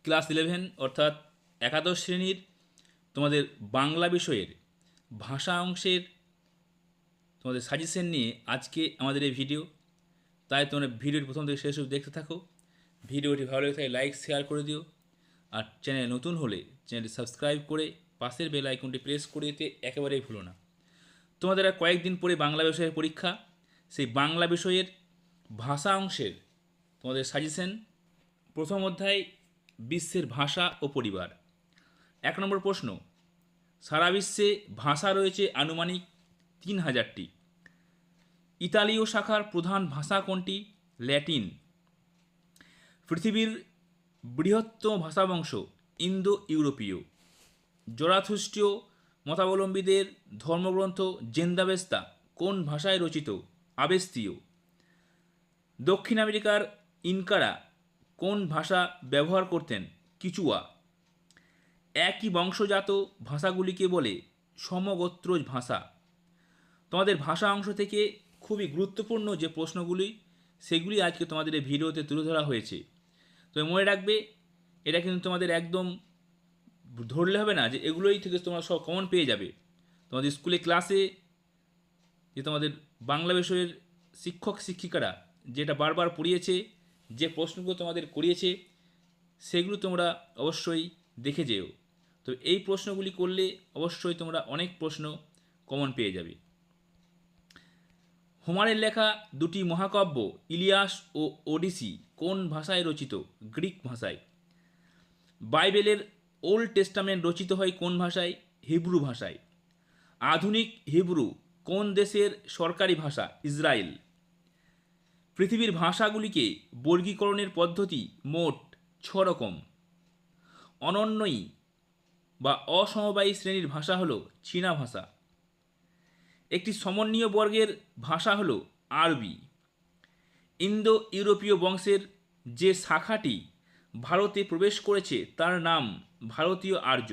Class 11 অর্থাৎ একাদশ শ্রেণীর তোমাদের বাংলা বিষয়ের ভাষা অংশের তোমাদের সাজেশন নিয়ে আজকে আমাদের এই ভিডিও। তাই তোমরা ভিডিওটি প্রথম থেকে শেষ অবধি দেখতে থাকো। ভিডিওটি ভালো লেগে থাকে লাইক শেয়ার করে দিও, আর চ্যানেল নতুন হলে চ্যানেলটি সাবস্ক্রাইব করে পাশের বেল আইকনটি প্রেস করে দিতে একেবারেই ভুলো না। তোমাদের আর কয়েকদিন পরে বাংলা বিষয়ের পরীক্ষা। সেই বাংলা বিষয়ের ভাষা অংশের তোমাদের সাজেশন। প্রথম অধ্যায় বিশ্বের ভাষা ও পরিবার। 1 নম্বর প্রশ্ন, সারা বিশ্বে ভাষা রয়েছে আনুমানিক 3000টি। ইতালীয় শাখার প্রধান ভাষা কোনটি? ল্যাটিন। পৃথিবীর বৃহত্তম ভাষাবংশ ইন্দো ইউরোপীয়। জরাথুস্ট্রীয় মতাবলম্বীদের ধর্মগ্রন্থ জেন্দাবেস্তা কোন ভাষায় রচিত? আবেস্তীয়। দক্ষিণ আমেরিকার ইনকারা কোন ভাষা ব্যবহার করতেন? কিচুয়া। একই বংশজাত ভাষাগুলিকে বলে সমগোত্রজ ভাষা। তোমাদের ভাষা অংশ থেকে খুবই গুরুত্বপূর্ণ যে প্রশ্নগুলি সেগুলি আজকে তোমাদের এই ভিডিওতে তুলে ধরা হয়েছে। তো মনে রাখবে, এটা কিন্তু তোমাদের একদম ধরলে হবে না যে এগুলোই থেকে তোমরা সব কমন পেয়ে যাবে। তোমাদের স্কুলে ক্লাসে যে তোমাদের বাংলা বিষয়ের শিক্ষক শিক্ষিকারা যেটা বারবার পড়িয়েছে, যে প্রশ্নগুলো তোমাদের করিয়েছে, সেগুলো তোমরা অবশ্যই দেখে যেও। তো এই প্রশ্নগুলি করলে অবশ্যই তোমরা অনেক প্রশ্ন কমন পেয়ে যাবে। হোমারের লেখা দুটি মহাকাব্য ইলিয়াস ও ওডিসি কোন ভাষায় রচিত? গ্রিক ভাষায়। বাইবেলের ওল্ড টেস্টামেন্ট রচিত হয় কোন ভাষায়? হিব্রু ভাষায়। আধুনিক হিব্রু কোন দেশের সরকারি ভাষা? ইসরায়েল। পৃথিবীর ভাষাগুলিকে বর্গীকরণের পদ্ধতি মোট 6 রকম। অনন্যই বা অসমবায়ী শ্রেণীর ভাষা হল চীনা ভাষা। একটি সমন্বীয় বর্গের ভাষা হল আরবি। ইন্দো ইউরোপীয় বংশের যে শাখাটি ভারতে প্রবেশ করেছে তার নাম ভারতীয় আর্য।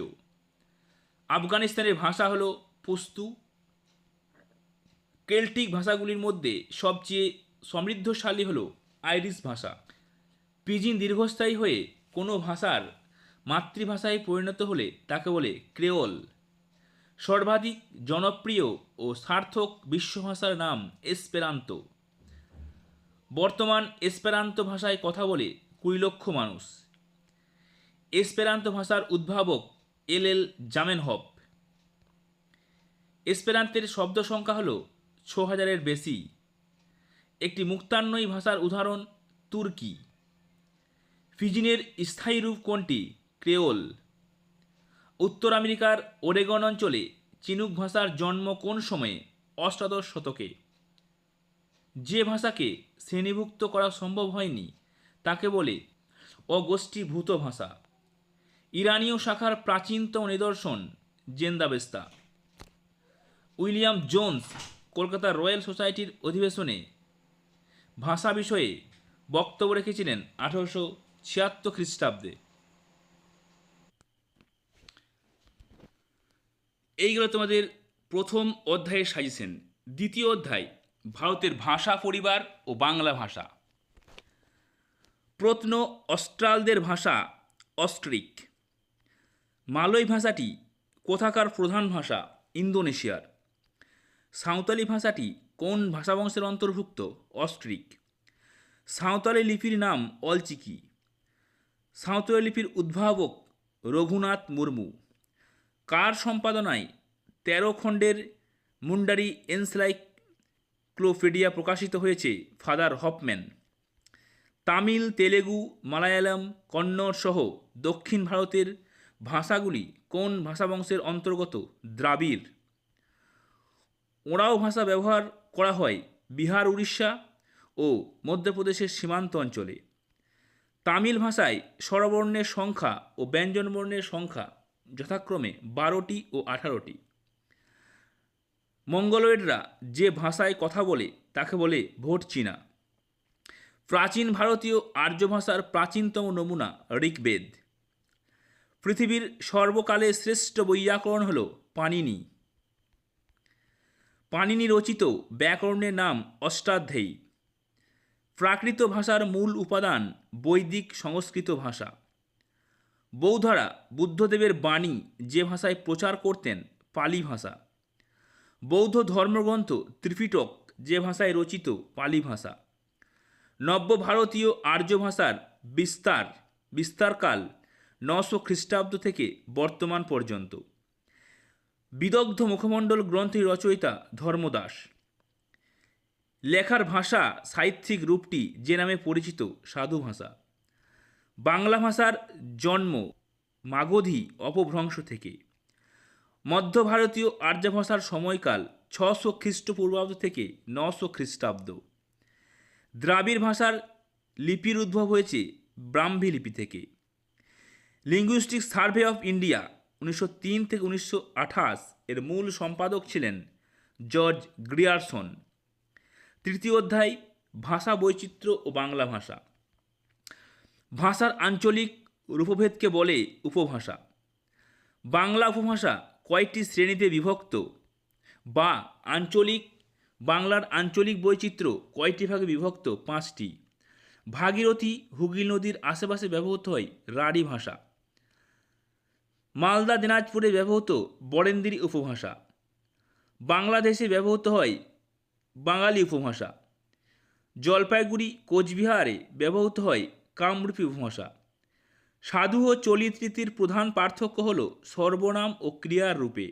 আফগানিস্তানের ভাষা হল পশতু। কেল্টিক ভাষাগুলির মধ্যে সবচেয়ে সমৃদ্ধশালী হল আইরিশ ভাষা। পিজিন দীর্ঘস্থায়ী হয়ে কোনো ভাষার মাতৃভাষায় পরিণত হলে তাকে বলে ক্রেওল। সর্বাধিক জনপ্রিয় ও সার্থক বিশ্বভাষার নাম এসপেরান্তো। বর্তমান এসপেরান্তো ভাষায় কথা বলে 20 লক্ষ মানুষ। এসপেরান্তো ভাষার উদ্ভাবক এল জামেনহফ। এসপেরান্তের শব্দ সংখ্যা হল 6000-এর বেশি। একটি মুক্তান্বয়ী ভাষার উদাহরণ তুর্কি। ফিজিনের স্থায়ী রূপ কোনটি? ক্রেওল। উত্তর আমেরিকার ওরেগন অঞ্চলে চিনুক ভাষার জন্ম কোন সময়ে? অষ্টাদশ শতকে। যে ভাষাকে শ্রেণীভুক্ত করা সম্ভব হয়নি তাকে বলে অগোষ্ঠীভূত ভাষা। ইরানীয় শাখার প্রাচীনতম নিদর্শন Zend Avesta. William Jones Kolkata royal সোসাইটির অধিবেশনে ভাষা বিষয়ে বক্তব্য রেখেছিলেন 1876 খ্রিস্টাব্দে। এইগুলো তোমাদের প্রথম অধ্যায়ের সাজেশন। দ্বিতীয় অধ্যায় ভারতের ভাষা পরিবার ও বাংলা ভাষা। প্রত্ন অস্ট্রালদের ভাষা অস্ট্রিক। মালয় ভাষাটি কোথাকার প্রধান ভাষা? ইন্দোনেশিয়ার। সাঁওতালি ভাষাটি কোন ভাষাবংশের অন্তর্ভুক্ত? অস্ট্রিক। সাঁওতালি লিপির নাম অলচিকি। সাঁওতালি লিপির উদ্ভাবক রঘুনাথ মুর্মু। কার সম্পাদনায় 13 খণ্ডের মুন্ডারি এনসাইক্লোপিডিয়া প্রকাশিত হয়েছে? Father Hoffmann. তামিল, তেলেগু, মালায়ালাম, কন্নড় সহ দক্ষিণ ভারতের ভাষাগুলি কোন ভাষাবংশের অন্তর্গত? দ্রাবিড়। ওরাও ভাষা ব্যবহার করা হয় বিহার, উড়িষ্যা ও মধ্যপ্রদেশের সীমান্ত অঞ্চলে। তামিল ভাষায় স্বরবর্ণের সংখ্যা ও ব্যঞ্জনবর্ণের সংখ্যা যথাক্রমে 12টি ও 18টি। মঙ্গোলয়েডরা যে ভাষায় কথা বলে তাকে বলে ভোট চীনা। প্রাচীন ভারতীয় আর্য ভাষার প্রাচীনতম নমুনা ঋগ্বেদ। পৃথিবীর সর্বকালের শ্রেষ্ঠ বৈয়াকরণ হল পাণিনি। পাণিনি রচিত ব্যাকরণের নাম অষ্টাধ্যায়ী। প্রাকৃত ভাষার মূল উপাদান বৈদিক সংস্কৃত ভাষা। বৌদ্ধরা বুদ্ধদেবের বাণী যে ভাষায় প্রচার করতেন পালি ভাষা। বৌদ্ধ ধর্মগ্রন্থ ত্রিপিটক যে ভাষায় রচিত পালি ভাষা। নব্য ভারতীয় আর্য ভাষার বিস্তারকাল 900 খ্রিস্টাব্দ থেকে বর্তমান পর্যন্ত। বিদগ্ধ মুখমণ্ডল গ্রন্থের রচয়িতা ধর্মদাস। লেখার ভাষা সাহিত্যিক রূপটি যে নামে পরিচিত সাধু ভাষা। বাংলা ভাষার জন্ম মাগধী অপভ্রংশ থেকে। মধ্য ভারতীয় আর্য ভাষার সময়কাল 600 খ্রিস্টপূর্বাব্দ থেকে 900 খ্রিস্টাব্দ। দ্রাবিড় ভাষার লিপির উদ্ভব হয়েছে ব্রাহ্মী লিপি থেকে। লিঙ্গুইস্টিক সার্ভে অফ ইন্ডিয়া 1903 থেকে 1928 এর মূল সম্পাদক ছিলেন জর্জ গ্রিয়ারসন। তৃতীয় অধ্যায় ভাষা বৈচিত্র্য ও বাংলা ভাষা। ভাষার আঞ্চলিক রূপভেদকে বলে উপভাষা। বাংলা উপভাষা কয়টি শ্রেণীতে বিভক্ত বা বাংলার আঞ্চলিক বৈচিত্র্য কয়টি ভাগে বিভক্ত? 5টি। ভাগীরথী হুগলি নদীর আশেপাশে ব্যবহৃত হয় রাঢ়ী ভাষা। মালদা দিনাজপুরে ব্যবহৃত বরেন্দ্রী উপভাষা। বাংলাদেশে ব্যবহৃত হয় বাঙালি উপভাষা। জলপাইগুড়ি কোচবিহারে ব্যবহৃত হয় কামরূপী উপভাষা। সাধু ও চলিত রীতির প্রধান পার্থক্য হল সর্বনাম ও ক্রিয়ার রূপে।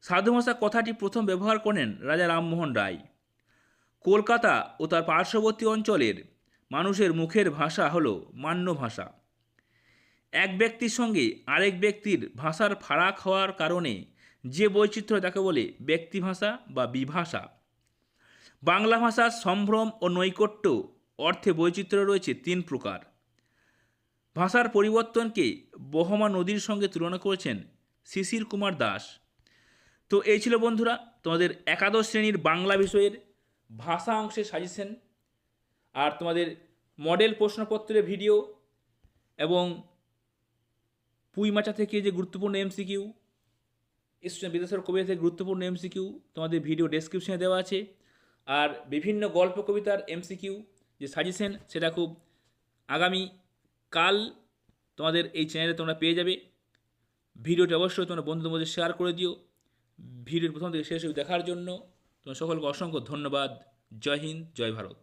সাধু ভাষা কথাটি প্রথম ব্যবহার করেন রাজা রামমোহন রায়। কলকাতা ও তার পার্শ্ববর্তী অঞ্চলের মানুষের মুখের ভাষা হল মান্য ভাষা। এক ব্যক্তির সঙ্গে আরেক ব্যক্তির ভাষার ফারাক হওয়ার কারণে যে বৈচিত্র্য তাকে বলে ব্যক্তিভাষা বা বিভাষা। বাংলা ভাষার সম্ভ্রম ও নৈকট্য অর্থে বৈচিত্র্য রয়েছে 3 প্রকার। ভাষার পরিবর্তনকে বহমা নদীর সঙ্গে তুলনা করেছেন শিশির কুমার দাস। তো এই ছিল বন্ধুরা তোমাদের একাদশ শ্রেণীর বাংলা বিষয়ের ভাষা অংশের সাজেশন, আর তোমাদের মডেল প্রশ্নপত্রের ভিডিও এবং পুঁইমাচা থেকে যে গুরুত্বপূর্ণ এমসিকিউ, বিদেশের কবিতা থেকে গুরুত্বপূর্ণ এমসিকিউ তোমাদের ভিডিও ডেসক্রিপশনে দেওয়া আছে। আর বিভিন্ন গল্প কবিতার এমসিকিউ যে সাজেশন সেটা খুব আগামী কাল তোমাদের এই চ্যানেলে তোমরা পেয়ে যাবে। ভিডিওটি অবশ্যই তোমরা বন্ধুদের মধ্যে শেয়ার করে দিও। ভিডিওর প্রথম থেকে শেষ দেখার জন্য তোমার সকলকে অসংখ্য ধন্যবাদ। জয় হিন্দ, জয় ভারত।